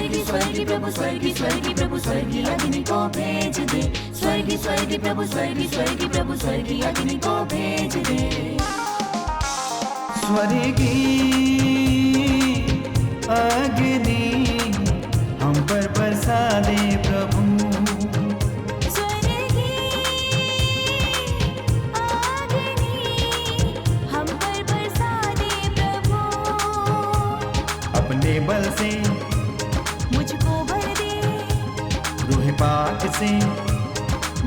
स्वर्गी स्वर्गी प्रभु स्वर्गी स्वर्गी अग्नि को भेज दे। स्वर्गी स्वर्गी प्रभु स्वर्गी अग्नि को भेज दे। स्वर्गी अग्नि हम पर बरसा दे प्रभु। स्वर्गी अग्नि हम पर बरसा दे प्रभु। अपने बल से मुझको भर दे, रूह पाक से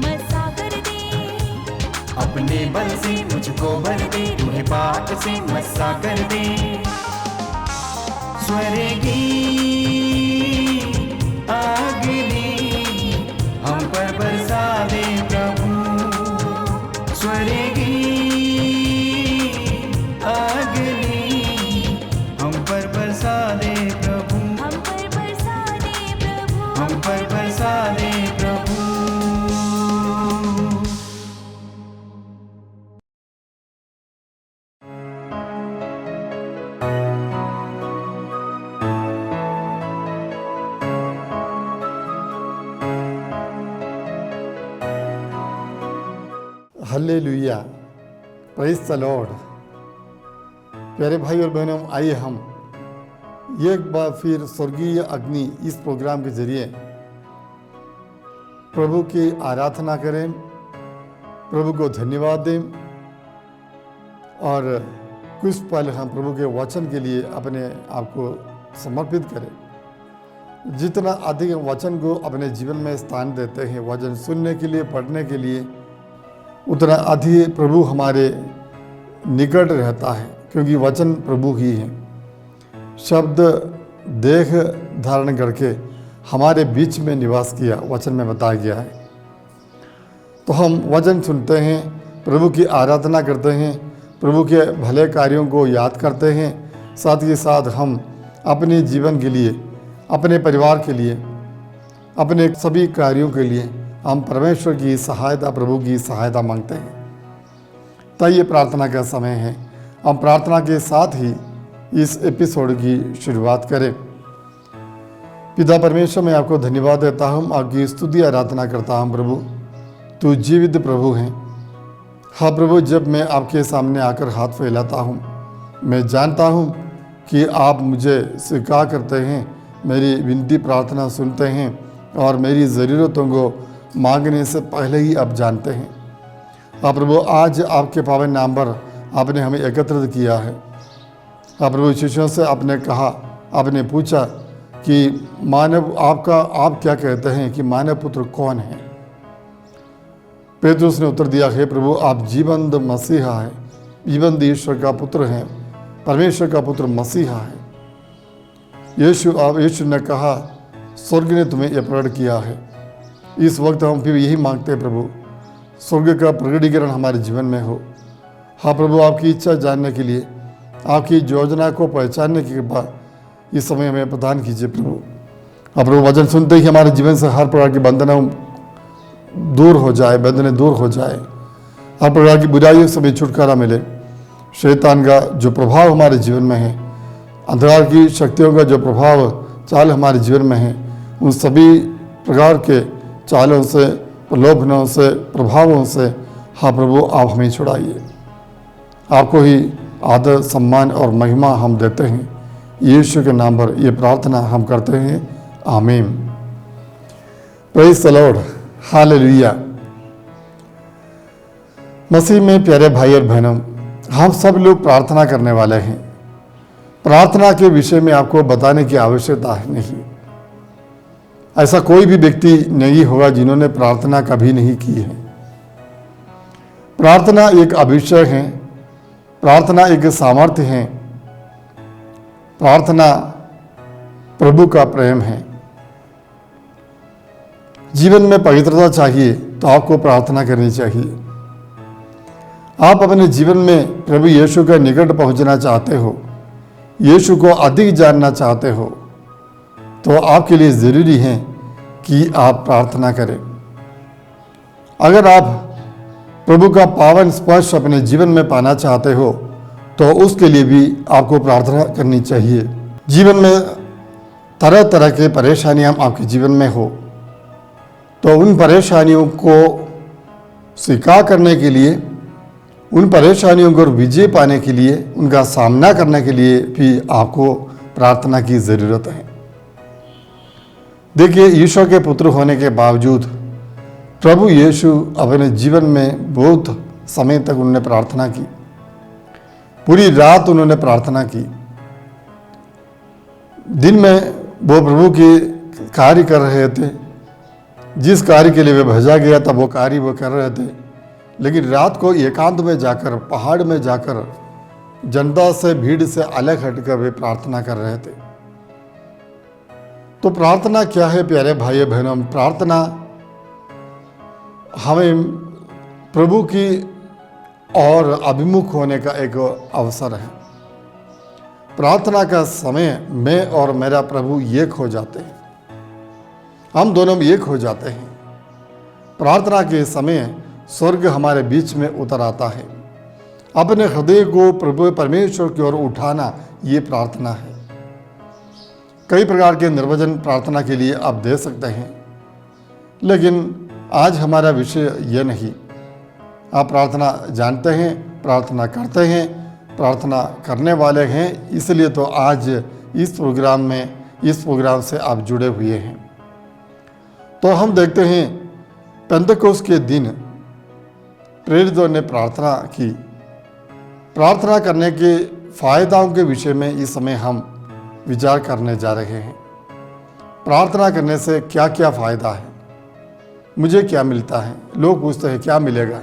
मसा कर दे। अपने बल से मुझको भर दे, रूह पाक से मसा कर दे। स्वर्गी अग्नि हम पर बरसा दे प्रभु। स्वर्गी अग्नि हम पर बरसा दे प्रभु। हम पर बरसा दे प्रभु। हम पर बरसा दे प्रभु। Hallelujah, praise the Lord. प्यारे भाई और बहनों, आइए हम एक बार फिर स्वर्गीय अग्नि इस प्रोग्राम के जरिए प्रभु की आराधना करें, प्रभु को धन्यवाद दें और कुछ पल हम प्रभु के वचन के लिए अपने आप को समर्पित करें। जितना अधिक वचन को अपने जीवन में स्थान देते हैं, वचन सुनने के लिए, पढ़ने के लिए, उतना अधिक प्रभु हमारे निकट रहता है, क्योंकि वचन प्रभु ही है। शब्द देह धारण करके हमारे बीच में निवास किया, वचन में बताया गया है। तो हम वचन सुनते हैं, प्रभु की आराधना करते हैं, प्रभु के भले कार्यों को याद करते हैं, साथ ही साथ हम अपने जीवन के लिए, अपने परिवार के लिए, अपने सभी कार्यों के लिए हम परमेश्वर की सहायता, प्रभु की सहायता मांगते हैं। तो ये प्रार्थना का समय है। हम प्रार्थना के साथ ही इस एपिसोड की शुरुआत करें। पिता परमेश्वर, मैं आपको धन्यवाद देता हूँ, आपकी स्तुति आराधना करता हूँ। प्रभु, तू जीवित प्रभु हैं। हाँ प्रभु, जब मैं आपके सामने आकर हाथ फैलाता हूँ, मैं जानता हूँ कि आप मुझे स्वीकार करते हैं, मेरी विनती प्रार्थना सुनते हैं और मेरी ज़रूरतों को मांगने से पहले ही आप जानते हैं। हाँ प्रभु, आज आपके पावन नाम पर आपने हमें एकत्रित किया है। हाँ प्रभु, शिष्यों से आपने कहा, आपने पूछा कि आप क्या कहते हैं कि मानव पुत्र कौन है? पेतरुस ने उत्तर दिया, हे प्रभु, आप जीवंत मसीहा है, जीवंत ईश्वर का पुत्र हैं, परमेश्वर का पुत्र मसीहा है। यीशु ने कहा, स्वर्ग ने तुम्हें यह प्रकट किया है। इस वक्त हम फिर यही मांगते हैं प्रभु, स्वर्ग का प्रकटीकरण हमारे जीवन में हो। हाँ प्रभु, आपकी इच्छा जानने के लिए, आपकी योजना को पहचानने के बाद इस समय हमें प्रदान कीजिए प्रभु। हाँ प्रभु, वचन सुनते ही हमारे जीवन से हर प्रकार की बंधनों दूर हो जाए, बंधनें दूर हो जाए, हर प्रकार की बुराइयों से भी छुटकारा मिले। शैतान का जो प्रभाव हमारे जीवन में है, अंधकार की शक्तियों का जो प्रभाव चाल हमारे जीवन में है, उन सभी प्रकार के चालों से, प्रलोभनों से, प्रभावों से हाँ प्रभु आप हमें छुड़ाइए। आपको ही आदर, सम्मान और महिमा हम देते हैं। यीशु के नाम पर ये प्रार्थना हम करते हैं, आमीन। Praise the Lord, hallelujah. मसीह में प्यारे भाई और बहनों, हम सब लोग प्रार्थना करने वाले हैं। प्रार्थना के विषय में आपको बताने की आवश्यकता नहीं। ऐसा कोई भी व्यक्ति नहीं होगा जिन्होंने प्रार्थना कभी नहीं की है। प्रार्थना एक अभिषेक है, प्रार्थना एक सामर्थ्य है, प्रार्थना प्रभु का प्रेम है। जीवन में पवित्रता चाहिए तो आपको प्रार्थना करनी चाहिए। आप अपने जीवन में प्रभु यीशु के निकट पहुंचना चाहते हो, यीशु को अधिक जानना चाहते हो, तो आपके लिए ज़रूरी है कि आप प्रार्थना करें। अगर आप प्रभु का पावन स्पर्श अपने जीवन में पाना चाहते हो तो उसके लिए भी आपको प्रार्थना करनी चाहिए। जीवन में तरह तरह के परेशानियां आपके जीवन में हो, तो उन परेशानियों को स्वीकार करने के लिए, उन परेशानियों को विजय पाने के लिए, उनका सामना करने के लिए भी आपको प्रार्थना की ज़रूरत है। देखिए, ईश्वर के पुत्र होने के बावजूद प्रभु यीशु अपने जीवन में बहुत समय तक उन्होंने प्रार्थना की, पूरी रात उन्होंने प्रार्थना की। दिन में वो प्रभु के कार्य कर रहे थे, जिस कार्य के लिए वे भेजा गया था वो कार्य वो कर रहे थे, लेकिन रात को एकांत में जाकर, पहाड़ में जाकर, जनता से, भीड़ से अलग हटकर वे प्रार्थना कर रहे थे। तो प्रार्थना क्या है प्यारे भाई बहनों? प्रार्थना हमें प्रभु की और अभिमुख होने का एक अवसर है। प्रार्थना का समय मैं और मेरा प्रभु एक हो जाते हैं, हम दोनों एक हो जाते हैं। प्रार्थना के समय स्वर्ग हमारे बीच में उतर आता है। अपने हृदय को प्रभु परमेश्वर की ओर उठाना, ये प्रार्थना है। कई प्रकार के निर्वचन प्रार्थना के लिए आप दे सकते हैं, लेकिन आज हमारा विषय यह नहीं। आप प्रार्थना जानते हैं, प्रार्थना करते हैं, प्रार्थना करने वाले हैं, इसलिए तो आज इस प्रोग्राम से आप जुड़े हुए हैं। तो हम देखते हैं पेंतकोस्त के दिन प्रेरितों ने प्रार्थना की। प्रार्थना करने के फायदाओं के विषय में इस समय हम विचार करने जा रहे हैं। प्रार्थना करने से क्या क्या फ़ायदा है, मुझे क्या मिलता है? लोग पूछते हैं क्या मिलेगा,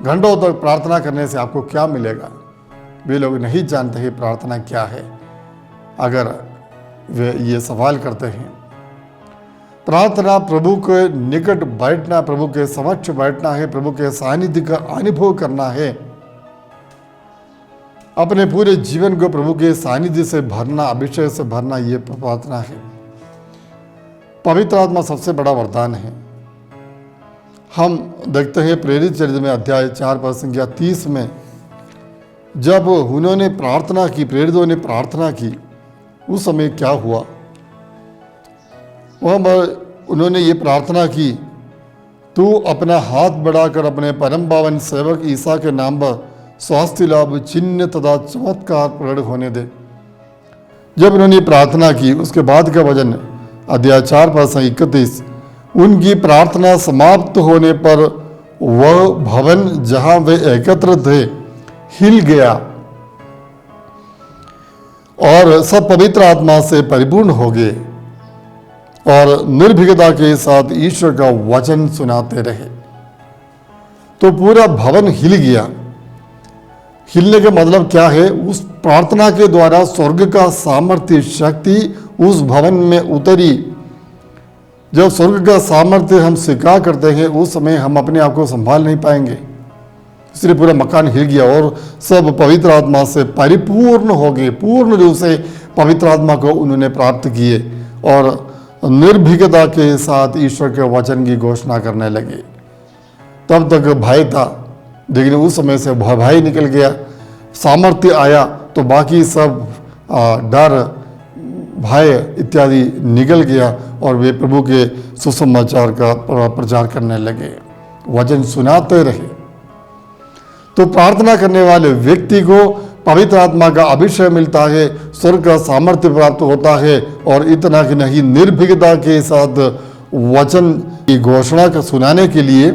घंटों तक प्रार्थना करने से आपको क्या मिलेगा? वे लोग नहीं जानते हैं प्रार्थना क्या है, अगर वे ये सवाल करते हैं। प्रार्थना प्रभु के निकट बैठना, प्रभु के समक्ष बैठना है, प्रभु के सानिध्य का अनुभव करना है, अपने पूरे जीवन को प्रभु के सानिध्य से भरना, अभिषेक से भरना, ये प्रार्थना है। पवित्र आत्मा सबसे बड़ा वरदान है। हम देखते हैं प्रेरित चरित्र में अध्याय 4 पद संख्या 30 में, जब उन्होंने प्रार्थना की, प्रेरितों ने प्रार्थना की, उस समय क्या हुआ? वहाँ पर उन्होंने ये प्रार्थना की, तू अपना हाथ बढ़ाकर अपने परम पावन सेवक ईसा के नाम पर स्वास्थ्य लाभ, चिन्ह तथा चमत्कार प्रकट होने दे। जब उन्होंने प्रार्थना की, उसके बाद का वचन अध्याय 4 पद 31, उनकी प्रार्थना समाप्त होने पर वह भवन जहां वे एकत्र थे हिल गया और सब पवित्र आत्मा से परिपूर्ण हो गए और निर्भीकता के साथ ईश्वर का वचन सुनाते रहे। तो पूरा भवन हिल गया। हिलने का मतलब क्या है? उस प्रार्थना के द्वारा स्वर्ग का सामर्थ्य, शक्ति उस भवन में उतरी। जब स्वर्ग का सामर्थ्य हम स्वीकार करते हैं, उस समय हम अपने आप को संभाल नहीं पाएंगे, इसलिए पूरा मकान हिल गया और सब पवित्र आत्मा से परिपूर्ण हो गए। पूर्ण रूप से पवित्र आत्मा को उन्होंने प्राप्त किए और निर्भीकता के साथ ईश्वर के वचन की घोषणा करने लगे। तब तक भय था, लेकिन उस समय से भय निकल गया, सामर्थ्य आया तो बाकी सब डर, भय इत्यादि निकल गया और वे प्रभु के सुसमाचार का प्रचार करने लगे, वचन सुनाते रहे। तो प्रार्थना करने वाले व्यक्ति को पवित्र आत्मा का अभिषेक मिलता है, स्वर्ग का सामर्थ्य प्राप्त होता है और इतना कि नहीं, निर्भीकता के साथ वचन की घोषणा का सुनाने के लिए,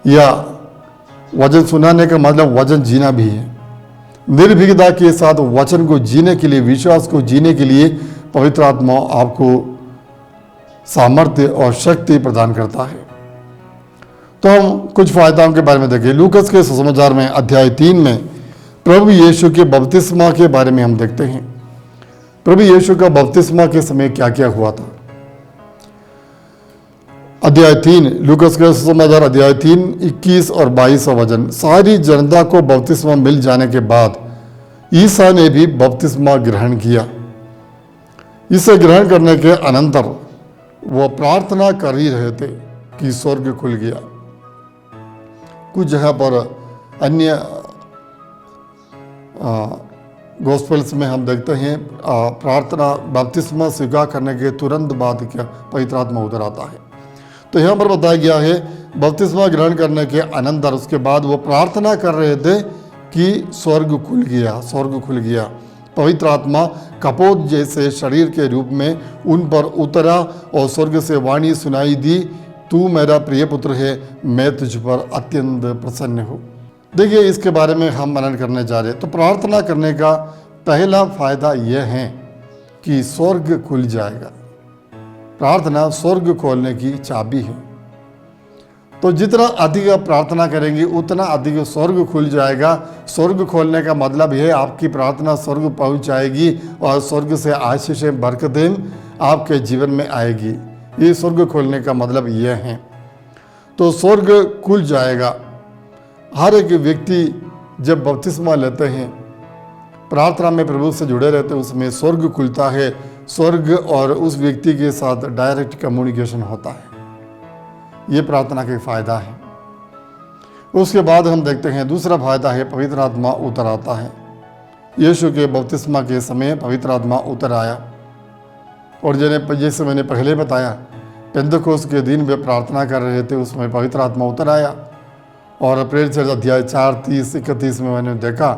या वचन सुनाने का मतलब वचन जीना भी है। निर्भीकता के साथ वचन को जीने के लिए, विश्वास को जीने के लिए पवित्र आत्मा आपको सामर्थ्य और शक्ति प्रदान करता है। तो हम कुछ फायदाओं के बारे में देखें। लूकस के सुसमाचार में अध्याय 3 में प्रभु यीशु के बपतिस्मा के बारे में हम देखते हैं। प्रभु यीशु का बपतिस्मा के समय क्या क्या हुआ था। अध्याय 3, लूकस के सुसमाचार अध्याय 3, 21 और 22 वचन। सारी जनता को बपतिस्मा मिल जाने के बाद ईसा ने भी बपतिस्मा ग्रहण किया। इसे ग्रहण करने के अनंतर वो प्रार्थना कर ही रहे थे कि स्वर्ग खुल गया। कुछ जगह पर अन्य गॉस्पेल्स में हम देखते हैं प्रार्थना बपतिस्मा स्वीकार करने के तुरंत बाद क्या पवित्र आत्मा उतर आता है। तो यहाँ पर बताया गया है बपतिस्मा ग्रहण करने के अनंतर उसके बाद वो प्रार्थना कर रहे थे कि स्वर्ग खुल गया, स्वर्ग खुल गया। पवित्र आत्मा कपोत जैसे शरीर के रूप में उन पर उतरा और स्वर्ग से वाणी सुनाई दी, तू मेरा प्रिय पुत्र है, मैं तुझ पर अत्यंत प्रसन्न हूँ। देखिए इसके बारे में हम मनन करने जा रहे हैं। तो प्रार्थना करने का पहला फायदा यह है कि स्वर्ग खुल जाएगा। प्रार्थना स्वर्ग खोलने की चाबी है। तो जितना अधिक आप प्रार्थना करेंगे उतना अधिक स्वर्ग खुल जाएगा। स्वर्ग खोलने का मतलब यह है आपकी प्रार्थना स्वर्ग पहुंच जाएगी और स्वर्ग से आशीषें बरकतें आपके जीवन में आएगी। ये स्वर्ग खोलने का मतलब यह है। तो स्वर्ग खुल जाएगा। हर एक व्यक्ति जब बपतिस्मा लेते हैं, प्रार्थना में प्रभु से जुड़े रहते हैं, उसमें स्वर्ग खुलता है। स्वर्ग और उस व्यक्ति के साथ डायरेक्ट कम्युनिकेशन होता है। ये प्रार्थना का फायदा है। उसके बाद हम देखते हैं दूसरा फायदा है पवित्र आत्मा उतर आता है। यीशु के बपतिस्मा के समय पवित्र आत्मा उतर आया और जैसे मैंने पहले बताया, पेंतकोस्त के दिन वे प्रार्थना कर रहे थे, उसमें पवित्र आत्मा उतर आया। और प्रेरित अध्याय 4:30-31 में मैंने देखा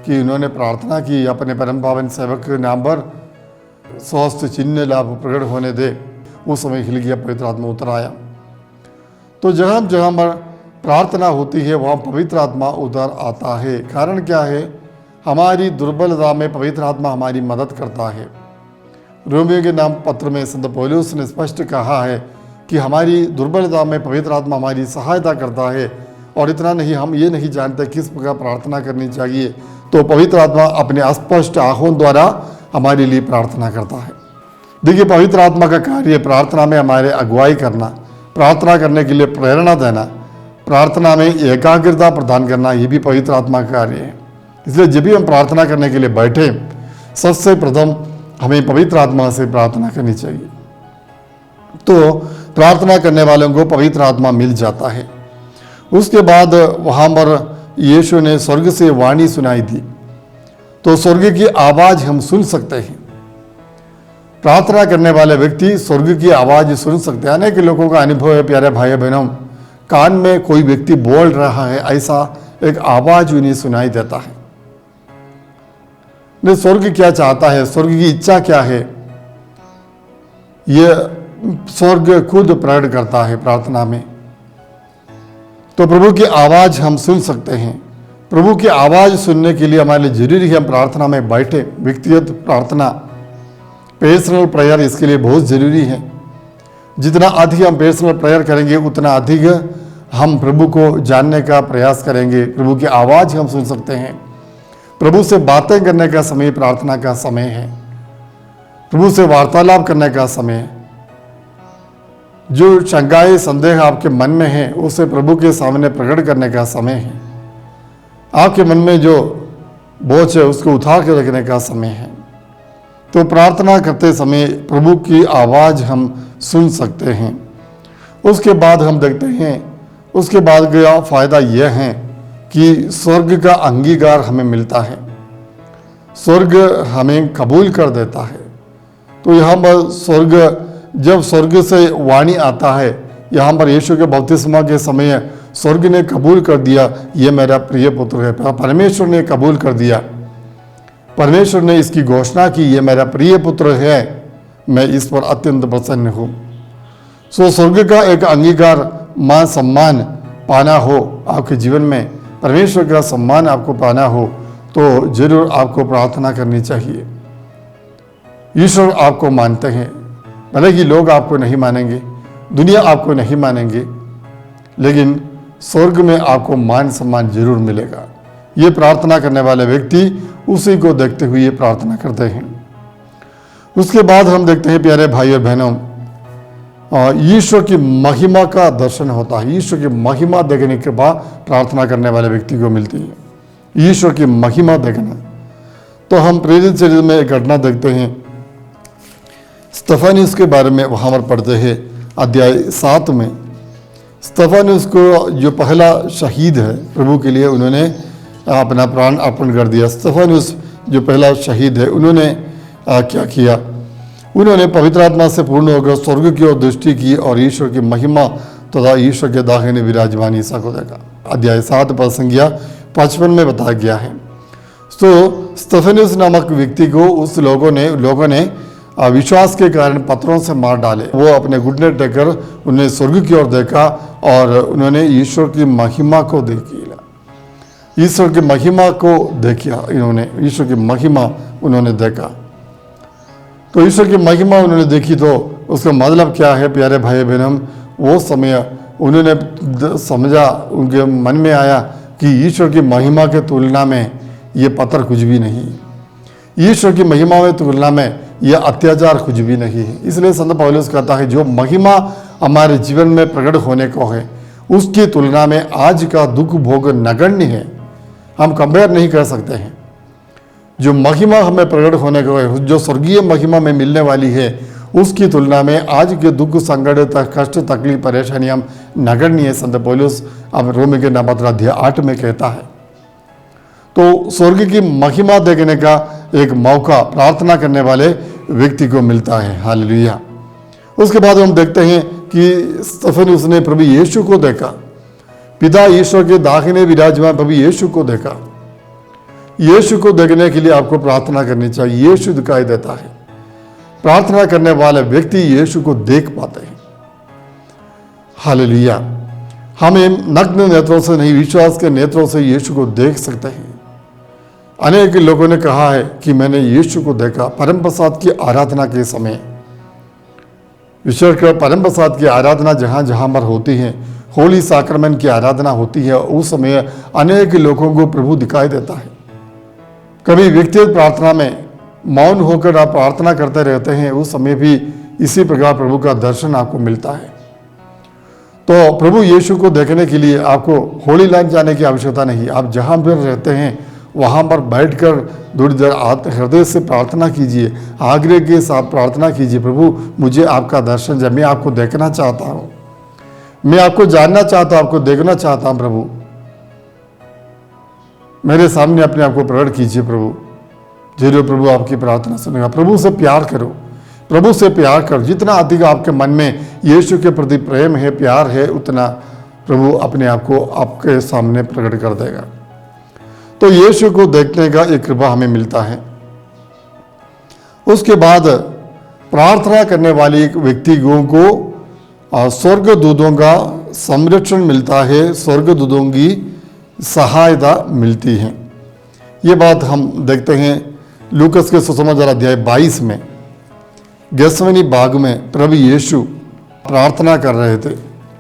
कि उन्होंने प्रार्थना की, अपने परम पावन सेवक के नाम पर स्वस्थ चिन्ह लाभ प्रकट होने दे। उस समय हिल गया, पवित्र आत्मा उतर आया। तो जहाँ जहाँ पर प्रार्थना होती है वहाँ पवित्र आत्मा उतर आता है। कारण क्या है? हमारी दुर्बलता में पवित्र आत्मा हमारी मदद करता है। रोमियो के नाम पत्र में संत पौलुस ने स्पष्ट कहा है कि हमारी दुर्बलता में पवित्र आत्मा हमारी सहायता करता है। और इतना नहीं, हम ये नहीं जानते किस प्रकार प्रार्थना करनी चाहिए, तो पवित्र आत्मा अपने अस्पष्ट आंखों द्वारा हमारे लिए प्रार्थना करता है। देखिए पवित्र आत्मा का कार्य प्रार्थना में हमारे अगुवाई करना, प्रार्थना करने के लिए प्रेरणा देना, प्रार्थना में एकाग्रता प्रदान करना, ये भी पवित्र आत्मा का कार्य है। इसलिए जब भी हम प्रार्थना करने के लिए बैठे, सबसे प्रथम हमें पवित्र आत्मा से प्रार्थना करनी चाहिए। तो प्रार्थना करने वालों को पवित्र आत्मा मिल जाता है। उसके बाद वहाँ पर यीशु ने स्वर्ग से वाणी सुनाई दी, तो स्वर्ग की आवाज़ हम सुन सकते हैं। प्रार्थना करने वाले व्यक्ति स्वर्ग की आवाज़ सुन सकते हैं। अनेक लोगों का अनुभव है प्यारे भाई बहनों, कान में कोई व्यक्ति बोल रहा है, ऐसा एक आवाज़ उन्हें सुनाई देता है। ने स्वर्ग क्या चाहता है, स्वर्ग की इच्छा क्या है, यह स्वर्ग खुद प्रकट करता है प्रार्थना में। तो प्रभु की आवाज़ हम सुन सकते हैं। प्रभु की आवाज़ सुनने के लिए हमारे लिए जरूरी है हम प्रार्थना में बैठे। व्यक्तिगत प्रार्थना, पर्सनल प्रेयर इसके लिए बहुत ज़रूरी है। जितना अधिक हम पर्सनल प्रेयर करेंगे उतना अधिक हम प्रभु को जानने का प्रयास करेंगे। प्रभु की आवाज़ हम सुन सकते हैं। प्रभु से बातें करने का समय प्रार्थना का समय है। प्रभु से वार्तालाप करने का समय है। जो शंकाएं संदेह आपके मन में है उसे प्रभु के सामने प्रकट करने का समय है। आपके मन में जो बोझ है उसको उठा के रखने का समय है। तो प्रार्थना करते समय प्रभु की आवाज़ हम सुन सकते हैं। उसके बाद हम देखते हैं, उसके बाद का फायदा यह है कि स्वर्ग का अंगीकार हमें मिलता है। स्वर्ग हमें कबूल कर देता है। तो यहाँ पर स्वर्ग, जब स्वर्ग से वाणी आता है, यहाँ पर यीशु के बपतिस्मा के समय स्वर्ग ने कबूल कर दिया, ये मेरा प्रिय पुत्र है। परमेश्वर ने कबूल कर दिया, परमेश्वर ने इसकी घोषणा की, ये मेरा प्रिय पुत्र है, मैं इस पर अत्यंत प्रसन्न हूँ। सो स्वर्ग का एक अंगीकार, मान सम्मान पाना हो आपके जीवन में, परमेश्वर का सम्मान आपको पाना हो, तो जरूर आपको प्रार्थना करनी चाहिए। ईश्वर आपको मानते हैं, भले ही लोग आपको नहीं मानेंगे, दुनिया आपको नहीं मानेंगे, लेकिन स्वर्ग में आपको मान सम्मान जरूर मिलेगा। ये प्रार्थना करने वाले व्यक्ति उसी को देखते हुए ये प्रार्थना करते हैं। उसके बाद हम देखते हैं प्यारे भाई और बहनों, ईश्वर की महिमा का दर्शन होता है। ईश्वर की महिमा देखने के बाद प्रार्थना करने वाले व्यक्ति को मिलती है ईश्वर की महिमा देखना। तो हम प्रेरित चरित्र में एक घटना देखते हैं, स्तेफानस के बारे में वहाँ पर पढ़ते हैं अध्याय 7 में। स्तेफानस को जो पहला शहीद है प्रभु के लिए, उन्होंने अपना प्राण अर्पण कर दिया। स्तेफानस जो पहला शहीद है, उन्होंने क्या किया? उन्होंने पवित्र आत्मा से पूर्ण होकर स्वर्ग की ओर दृष्टि की और ईश्वर की महिमा तथा ईश्वर के दाहिने विराजमान ईसा को देखा। अध्याय 7 पद संख्या 55 में बताया गया है। तो स्तेफनुस नामक व्यक्ति को उस लोगों ने विश्वास के कारण पत्थरों से मार डाले। वो अपने घुटने टेकर उन्हें स्वर्ग की ओर देखा और उन्होंने ईश्वर की महिमा को देखी। ईश्वर की महिमा को देखा, इन्होंने ईश्वर की महिमा उन्होंने देखा। तो ईश्वर की महिमा उन्होंने देखी तो उसका मतलब क्या है प्यारे भाई बहनों? वो समय उन्होंने समझा, उनके मन में आया कि ईश्वर की महिमा के तुलना में ये पत्थर कुछ भी नहीं, ईश्वर की महिमा में तुलना में यह अत्याचार कुछ भी नहीं है। इसलिए संत पौलुस कहता है जो महिमा हमारे जीवन में प्रकट होने को है उसकी तुलना में आज का दुख भोग नगण्य है, हम कंपेयर नहीं कर सकते हैं। जो महिमा हमें प्रकट होने को है, जो स्वर्गीय महिमा में मिलने वाली है, उसकी तुलना में आज के दुख संकट कष्ट तकलीफ परेशानी हम नगण्य है। संत पौलुस अब रोमी के नाम अध्याय 8 में कहता है। तो स्वर्ग की महिमा देखने का एक मौका प्रार्थना करने वाले व्यक्ति को मिलता है। हालेलुया। उसके बाद हम देखते हैं कि स्तेफनुस ने प्रभु यीशु को देखा, पिता ईश्वर के दाहिने विराजमान प्रभु यीशु को देखा। यीशु को देखने के लिए आपको प्रार्थना करनी चाहिए। यीशु दिखाई देता है, प्रार्थना करने वाले व्यक्ति यीशु को देख पाते हैं। हालेलुया। हमें नग्न नेत्रों से नहीं, विश्वास के नेत्रों से यीशु को देख सकते हैं। अनेक लोगों ने कहा है कि मैंने यीशु को देखा परम प्रसाद की आराधना के समय। विशेषकर परम प्रसाद की आराधना जहाँ जहाँ पर होती है, होली साक्रमेंट की आराधना होती है, उस समय अनेक लोगों को प्रभु दिखाई देता है। कभी व्यक्तिगत प्रार्थना में मौन होकर आप प्रार्थना करते रहते हैं, उस समय भी इसी प्रकार प्रभु का दर्शन आपको मिलता है। तो प्रभु यीशु को देखने के लिए आपको होली लैंड जाने की आवश्यकता नहीं। आप जहाँ पर रहते हैं वहाँ पर बैठकर दूर देर हृदय से प्रार्थना कीजिए, आग्रह के साथ प्रार्थना कीजिए, प्रभु मुझे आपका दर्शन जब मैं आपको देखना चाहता हूँ, मैं आपको जानना चाहता हूँ, आपको देखना चाहता हूँ। प्रभु मेरे सामने अपने आप को प्रकट कीजिए। प्रभु जरूर प्रभु आपकी प्रार्थना सुनेगा। प्रभु से प्यार करो, प्रभु से प्यार करो। जितना अधिक आपके मन में यीशु के प्रति प्रेम है, प्यार है, उतना प्रभु अपने आप को आपके सामने प्रकट कर देगा। तो यीशु को देखने का एक कृपा हमें मिलता है। उसके बाद प्रार्थना करने वाले व्यक्तियों को स्वर्गदूतों का संरक्षण मिलता है, स्वर्गदूतों की सहायता मिलती है। ये बात हम देखते हैं लूकस के सुसमाचार अध्याय 22 में। गेत्सेमनी बाग में प्रभु यीशु प्रार्थना कर रहे थे।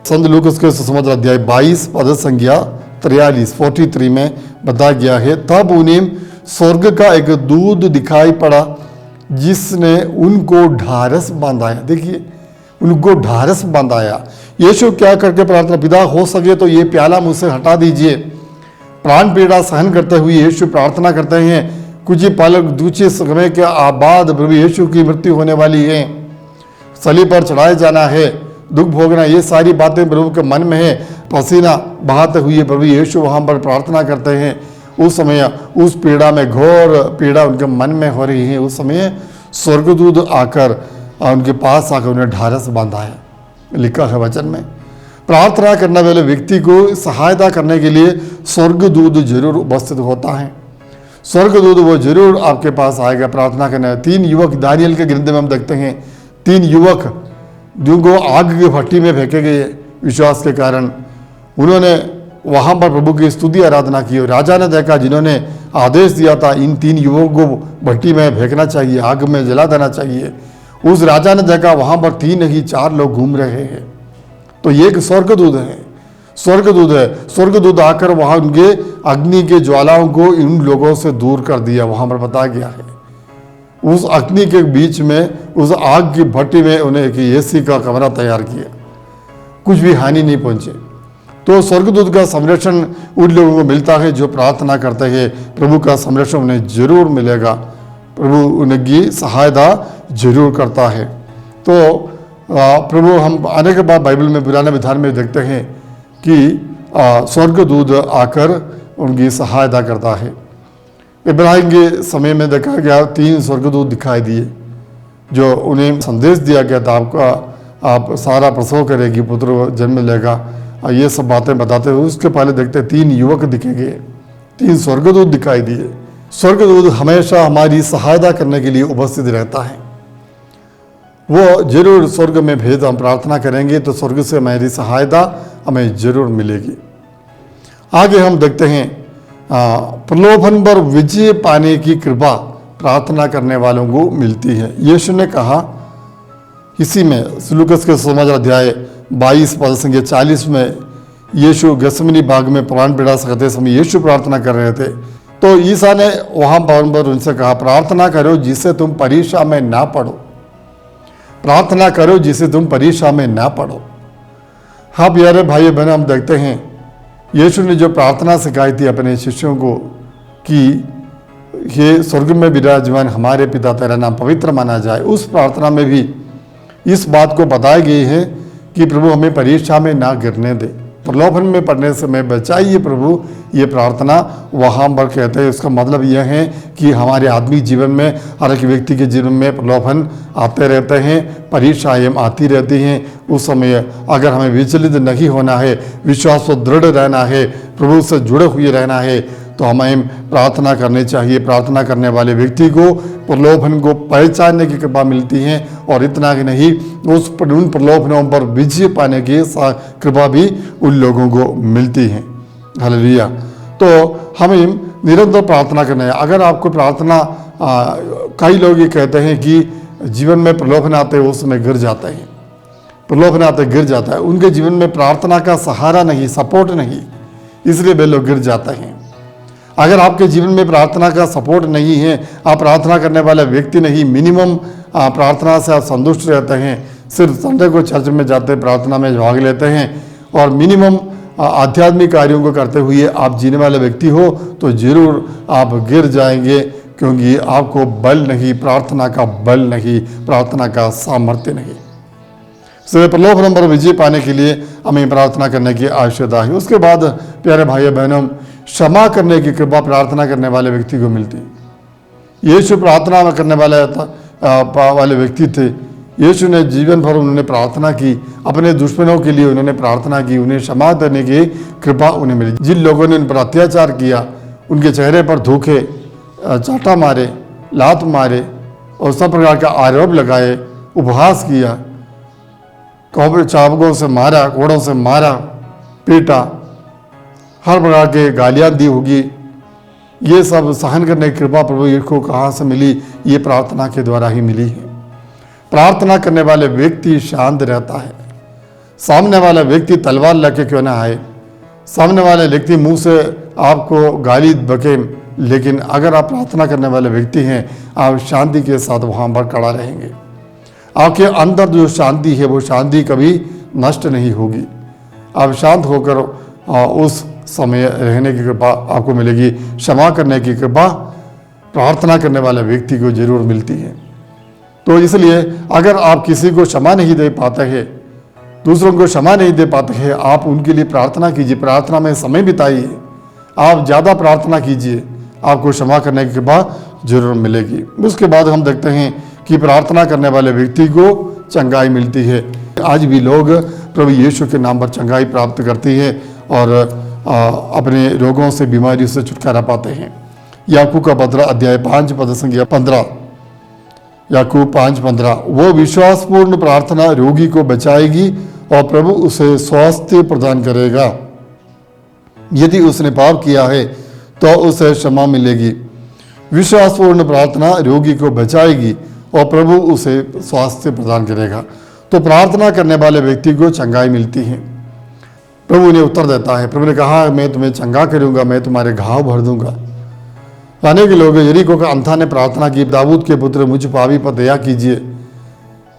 संत लूकस के सुसमाचार अध्याय 22 पद संख्या 43 में बताया गया है, तब उन्हें स्वर्ग का एक दूत दिखाई पड़ा जिसने उनको ढारस बांधाया। देखिए, उनको ढारस बांधाया। यीशु क्या करके प्रार्थना, पिता हो सके तो ये प्याला मुझसे हटा दीजिए। प्राण पीड़ा सहन करते हुए यीशु प्रार्थना करते हैं। कुछ ही पल दूसरे समय के बाद प्रभु यीशु की मृत्यु होने वाली है, सलीब पर चढ़ाए जाना है, दुख भोगना, ये सारी बातें प्रभु के मन में है। पसीना बहाते हुए प्रभु यीशु वहाँ पर प्रार्थना करते हैं। उस समय उस पीड़ा में, घोर पीड़ा उनके मन में हो रही है, उस समय स्वर्गदूत आकर उनके पास आकर उन्हें ढारस बांधा है। लिखा है वचन में। प्रार्थना करने वाले व्यक्ति को सहायता करने के लिए स्वर्गदूत जरूर उपस्थित होता है। स्वर्गदूत वो जरूर आपके पास आएगा प्रार्थना करने। 3 युवक दानियल के ग्रंथ में हम देखते हैं, 3 युवक जिनको आग की भट्टी में फेंके गए विश्वास के कारण, उन्होंने वहाँ पर प्रभु की स्तुति आराधना की। राजा ने देखा, जिन्होंने आदेश दिया था इन 3 युवकों को भट्टी में फेंकना चाहिए, आग में जला देना चाहिए, उस राजा ने देखा वहाँ पर 3 नहीं 4 लोग घूम रहे हैं। तो ये एक स्वर्गदूत है, स्वर्गदूत है। स्वर्गदूत आकर वहाँ उनके अग्नि के ज्वालाओं को इन लोगों से दूर कर दिया। वहाँ पर बताया गया है उस अग्नि के बीच में, उस आग की भट्टी में उन्हें एक एसी का कमरा तैयार किया, कुछ भी हानि नहीं पहुंचे। तो स्वर्गदूत का संरक्षण उन लोगों को मिलता है जो प्रार्थना करते हैं। प्रभु का संरक्षण उन्हें जरूर मिलेगा, प्रभु उनकी सहायता जरूर करता है। तो प्रभु हम अनेक बार बाइबल में पुराने विधान में देखते हैं कि स्वर्गदूत आकर उनकी सहायता करता है। इब्राहिम के समय में देखा गया 3 स्वर्गदूत दिखाई दिए, जो उन्हें संदेश दिया गया था, आप सारा प्रसव करेगी, पुत्र जन्म लेगा, और ये सब बातें बताते हुए उसके पहले देखते 3 युवक दिखेंगे, 3 स्वर्गदूत दिखाई दिए। स्वर्गदूत हमेशा हमारी सहायता करने के लिए उपस्थित रहता है। वो जरूर स्वर्ग में भेद, हम प्रार्थना करेंगे तो स्वर्ग से हमारी सहायता हमें जरूर मिलेगी। आगे हम देखते हैं प्रलोभन पर विजय पाने की कृपा प्रार्थना करने वालों को मिलती है। यीशु ने कहा इसी में लूकास के समाचार अध्याय 22 पद संख्या 40 में, यीशु गसमनी बाग में प्राण पीड़ा सकते समय यीशु प्रार्थना कर रहे थे, तो ईसा ने वहाँ पर उनसे कहा, प्रार्थना करो जिससे तुम परीक्षा में ना पड़ो, प्रार्थना करो जिससे तुम परीक्षा में ना पड़ो। हाँ प्यारे भाई बहन, हम देखते हैं यीशु ने जो प्रार्थना सिखाई थी अपने शिष्यों को कि ये स्वर्ग में विराजमान हमारे पिता तेरा नाम पवित्र माना जाए, उस प्रार्थना में भी इस बात को बताई गई है कि प्रभु हमें परीक्षा में ना गिरने दे, प्रलोभन में पड़ने से मैं बचाइए प्रभु। ये प्रार्थना वहाँ पर कहते हैं, उसका मतलब यह है कि हमारे आदमी जीवन में, हर एक व्यक्ति के जीवन में प्रलोभन आते रहते हैं, परीक्षाएं आती रहती हैं। उस समय अगर हमें विचलित नहीं होना है, विश्वास को दृढ़ रहना है, प्रभु से जुड़े हुए रहना है, तो हमें प्रार्थना करनी चाहिए। प्रार्थना करने वाले व्यक्ति को प्रलोभन को पहचानने की कृपा मिलती है, और इतना ही नहीं, उन प्रलोभनों पर विजय पाने की कृपा भी उन लोगों को मिलती है। हालेलुया। तो हमें निरंतर प्रार्थना करना है। अगर आपको प्रार्थना, कई लोग ये कहते हैं कि जीवन में प्रलोभन आते हैं उस समय गिर जाते हैं, प्रलोभन आते गिर जाता है, उनके जीवन में प्रार्थना का सहारा नहीं, सपोर्ट नहीं, इसलिए वे लोग गिर जाते हैं। अगर आपके जीवन में प्रार्थना का सपोर्ट नहीं है, आप प्रार्थना करने वाला व्यक्ति नहीं, मिनिमम प्रार्थना से आप संतुष्ट रहते हैं, सिर्फ संडे को चर्च में जाते हैं, प्रार्थना में भाग लेते हैं, और मिनिमम आध्यात्मिक कार्यों को करते हुए आप जीने वाले व्यक्ति हो, तो जरूर आप गिर जाएंगे, क्योंकि आपको बल नहीं, प्रार्थना का बल नहीं, प्रार्थना का सामर्थ्य नहीं। सिर्फ प्रलोभन पर विजय पाने के लिए हमें प्रार्थना करने की आवश्यकता है। उसके बाद प्यारे भाइयों बहनों, क्षमा करने की कृपा प्रार्थना करने वाले व्यक्ति को मिलती है। यीशु प्रार्थना करने वाले व्यक्ति थे। यीशु ने जीवन भर उन्होंने प्रार्थना की, अपने दुश्मनों के लिए उन्होंने प्रार्थना की, उन्हें क्षमा देने की कृपा उन्हें मिली। जिन लोगों ने उन पर अत्याचार किया, उनके चेहरे पर धोखे, चाटा मारे, लात मारे और सब प्रकार का आरोप लगाए, उपहास किया, चाबुकों से मारा, कोड़ों से मारा, पीटा, हर प्रकार के गालियाँ दी होगी, ये सब सहन करने की कृपा प्रभु यीशु को कहाँ से मिली? ये प्रार्थना के द्वारा ही मिली है। प्रार्थना करने वाले व्यक्ति शांत रहता है। सामने वाला व्यक्ति तलवार लेके क्यों ना आए, सामने वाले व्यक्ति मुंह से आपको गाली बके, लेकिन अगर आप प्रार्थना करने वाले व्यक्ति हैं, आप शांति के साथ वहाँ पर खड़ा रहेंगे। आपके अंदर जो शांति है वो शांति कभी नष्ट नहीं होगी। आप शांत होकर उस समय रहने की कृपा आपको मिलेगी। क्षमा करने की कृपा प्रार्थना करने वाले व्यक्ति को जरूर मिलती है। तो इसलिए अगर आप किसी को क्षमा नहीं दे पाते हैं, दूसरों को क्षमा नहीं दे पाते हैं, आप उनके लिए प्रार्थना कीजिए, प्रार्थना में समय बिताइए, आप ज़्यादा प्रार्थना कीजिए, आपको क्षमा करने की कृपा जरूर मिलेगी। उसके बाद हम देखते हैं कि प्रार्थना करने वाले व्यक्ति को चंगाई मिलती है। आज भी लोग प्रभु यीशु के नाम पर चंगाई प्राप्त करती है और अपने रोगों से, बीमारियों से छुटकारा पाते हैं। याकूब का पत्र अध्याय 5 पद संख्या 15, याकूब 5:15, वो विश्वासपूर्ण प्रार्थना रोगी को बचाएगी और प्रभु उसे स्वास्थ्य प्रदान करेगा। यदि उसने पाप किया है तो उसे क्षमा मिलेगी। विश्वासपूर्ण प्रार्थना रोगी को बचाएगी और प्रभु उसे स्वास्थ्य प्रदान करेगा। तो प्रार्थना करने वाले व्यक्ति को चंगाई मिलती है। प्रभु ने उत्तर देता है। प्रभु ने कहा, मैं तुम्हें चंगा करूंगा, मैं तुम्हारे घाव भर दूंगा। अनेक लोग, यरीको का अंधा ने प्रार्थना की, दाऊद के पुत्र मुझ पापी पर दया कीजिए।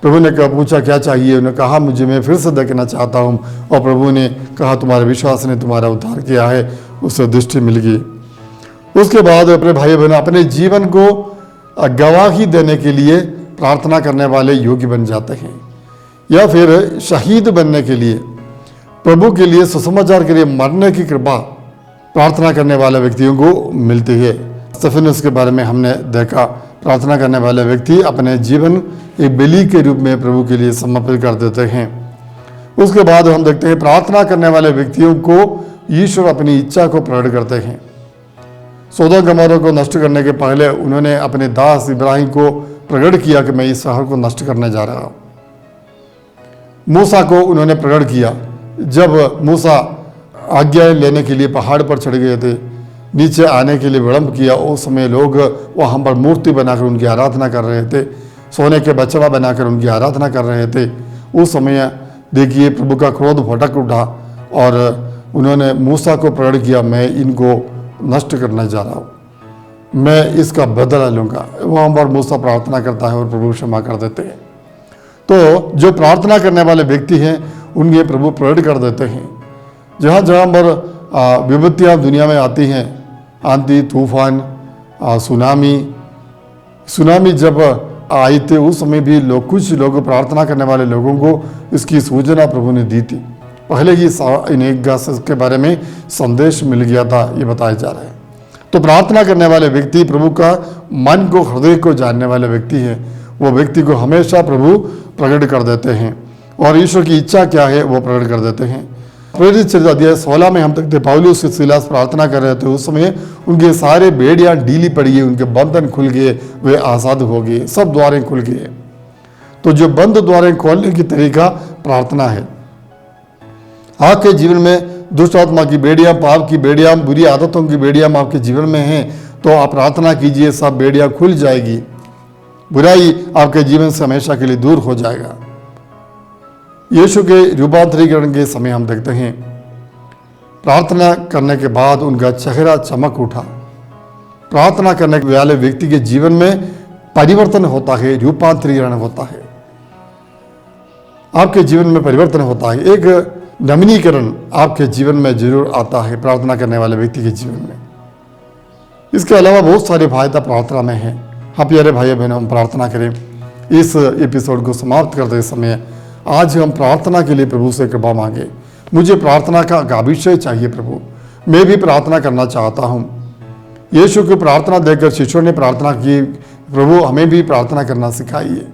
प्रभु ने पूछा क्या चाहिए? उन्होंने कहा, मुझे, मैं फिर से देखना चाहता हूँ। और प्रभु ने कहा, तुम्हारे विश्वास ने तुम्हारा उद्धार किया है, उसे दृष्टि मिल गई। उसके बाद अपने भाई बहन अपने जीवन को गवाही देने के लिए प्रार्थना करने वाले योग्य बन जाते हैं, या फिर शहीद बनने के लिए, प्रभु के लिए, सुसमाचार के लिए मरने की कृपा प्रार्थना करने वाले व्यक्तियों को मिलती है। स्टेफेनस के बारे में हमने देखा। प्रार्थना करने वाले व्यक्ति अपने जीवन एक बलि के रूप में प्रभु के लिए समर्पित कर देते हैं। उसके बाद हम देखते हैं प्रार्थना करने वाले व्यक्तियों को ईश्वर अपनी इच्छा को प्रकट करते हैं। सोदोम गमोरा को नष्ट करने के पहले उन्होंने अपने दास इब्राहिम को प्रकट किया कि मैं इस शहर को नष्ट करने जा रहा हूँ। मूसा को उन्होंने प्रकट किया जब मूसा आज्ञा लेने के लिए पहाड़ पर चढ़ गए थे, नीचे आने के लिए विलंब किया। उस समय लोग वहाँ पर मूर्ति बनाकर उनकी आराधना कर रहे थे, सोने के बचवा बनाकर उनकी आराधना कर रहे थे। उस समय देखिए प्रभु का क्रोध भड़क उठा और उन्होंने मूसा को प्रकट किया, मैं इनको नष्ट करने जा रहा हूँ, मैं इसका बदला लूँगा। वहाँ पर मूसा प्रार्थना करता है और प्रभु क्षमा कर देते हैं। तो जो प्रार्थना करने वाले व्यक्ति हैं उनके प्रभु प्रकट कर देते हैं। जहाँ जहाँ पर विपत्तियाँ दुनिया में आती हैं, आंधी तूफान, सुनामी जब आई थे उस समय भी कुछ लोग प्रार्थना करने वाले लोगों को इसकी सूचना प्रभु ने दी थी। पहले ही इन्हें के बारे में संदेश मिल गया था, ये बताया जा रहा है। तो प्रार्थना करने वाले व्यक्ति प्रभु का मन को, हृदय को जानने वाले व्यक्ति हैं। वो व्यक्ति को हमेशा प्रभु प्रकट कर देते हैं और ईश्वर की इच्छा क्या है वो प्रकट कर देते हैं। प्रेरित चरित्र अध्याय 16 में हम देखते पौलुस और सीलास प्रार्थना कर रहे थे। उस समय उनके सारे बेड़ियां ढीली पड़ी है, उनके बंधन खुल गए, वे आज़ाद हो गए, सब द्वारें खुल गए। तो जो बंद द्वारें खोलने की तरीका प्रार्थना है। आपके जीवन में दुष्ट आत्मा की बेड़ियां, पाप की बेड़ियां, बुरी आदतों की बेड़ियां आपके जीवन में हैं तो आप प्रार्थना कीजिए, सब बेड़ियां खुल जाएगी, बुराई आपके जीवन से हमेशा के लिए दूर हो जाएगा। यीशु के रूपांतरीकरण के समय हम देखते हैं प्रार्थना करने के बाद उनका चेहरा चमक उठा। प्रार्थना करने वाले व्यक्ति के जीवन में परिवर्तन होता है, रूपांतरीकरण होता है, आपके जीवन में परिवर्तन होता है, एक नवीनीकरण आपके जीवन में जरूर आता है प्रार्थना करने वाले व्यक्ति के जीवन में। इसके अलावा बहुत सारे फायदा प्रार्थना में हैं। हाँ प्यारे भाई बहनों, हम प्रार्थना करें। इस एपिसोड को समाप्त करते समय आज हम प्रार्थना के लिए प्रभु से कृपा मांगे। मुझे प्रार्थना का अभिषेक चाहिए प्रभु, मैं भी प्रार्थना करना चाहता हूँ। यीशु की प्रार्थना देखकर शिष्यों ने प्रार्थना की, प्रभु हमें भी प्रार्थना करना सिखाइए,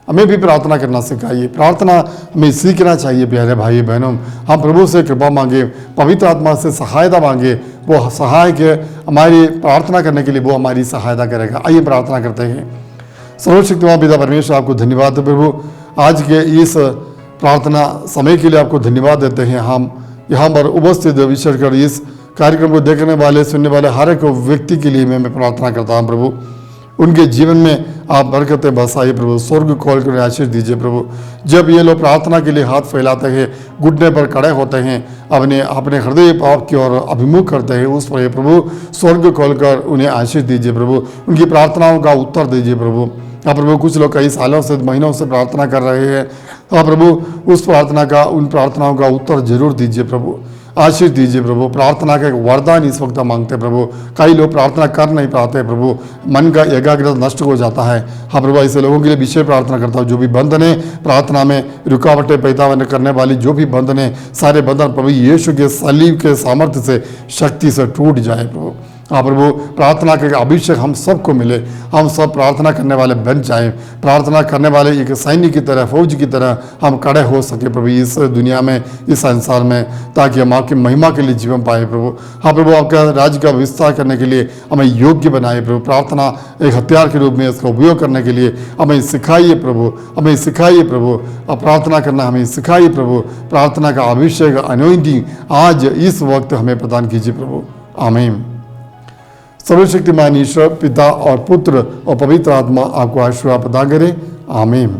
हमें भी प्रार्थना करना सिखाइए। प्रार्थना हमें सीखना चाहिए प्यारे भाई बहनों। हम प्रभु से कृपा मांगे, पवित्र आत्मा से सहायता मांगे, वो सहायक है हमारी प्रार्थना करने के लिए, वो हमारी सहायता करेगा। आइए प्रार्थना करते हैं। सर्वशक्तिमान पिता परमेश्वर, आपको धन्यवाद है प्रभु, आज के इस प्रार्थना समय के लिए आपको धन्यवाद देते हैं। हम यहाँ पर उपस्थित विशेषकर इस कार्यक्रम को देखने वाले, सुनने वाले हर एक व्यक्ति के लिए मैं प्रार्थना करता हूँ प्रभु, उनके जीवन में आप बरकतें बरसाइए प्रभु, स्वर्ग खोल कर आशीष दीजिए प्रभु। जब ये लोग प्रार्थना के लिए हाथ फैलाते हैं, घुटने पर खड़े होते हैं, अपने हृदय पाप की ओर अभिमुख करते हैं, उस पर प्रभु स्वर्ग खोलकर उन्हें आशीष दीजिए प्रभु, उनकी प्रार्थनाओं का उत्तर दीजिए प्रभु। हाँ प्रभु, कुछ लोग कई सालों से, महीनों से प्रार्थना कर रहे हैं, हाँ प्रभु उस प्रार्थना का, उन प्रार्थनाओं का उत्तर जरूर दीजिए प्रभु, आशीष दीजिए प्रभु। प्रार्थना का एक वरदान इस वक्त मांगते प्रभु। कई लोग प्रार्थना कर नहीं पाते प्रभु, मन का एकाग्रता नष्ट हो जाता है। हाँ प्रभु, ऐसे लोगों के लिए विशेष प्रार्थना करता हूँ। जो भी बंधन है प्रार्थना में, रुकावटें पैदा करने वाली जो भी बंधन है, सारे बंधन प्रभु यीशु के सलीब के सामर्थ्य से, शक्ति से टूट जाए प्रभु। हाँ प्रभु, प्रार्थना के अभिषेक हम सबको मिले, हम सब प्रार्थना करने वाले बन जाएं, प्रार्थना करने वाले एक सैनिक की तरह, फौज की तरह हम खड़े हो सके प्रभु इस दुनिया में, इस संसार में, ताकि हम आपकी महिमा के लिए जीवन पाए प्रभु। हाँ प्रभु, आपका राज्य का विस्तार करने के लिए हमें योग्य बनाए प्रभु। प्रार्थना एक हथियार के रूप में इसका उपयोग करने के लिए हमें सिखाइए प्रभु, हमें सिखाइए प्रभु, अब प्रार्थना करना हमें सिखाइए प्रभु। प्रार्थना का अभिषेक, अनॉइंटिंग आज इस वक्त हमें प्रदान कीजिए प्रभु। आमीन। सर्वशक्तिमान ईश्वर पिता और पुत्र और पवित्र आत्मा आपको आशीर्वाद प्रदान करे। आमीन।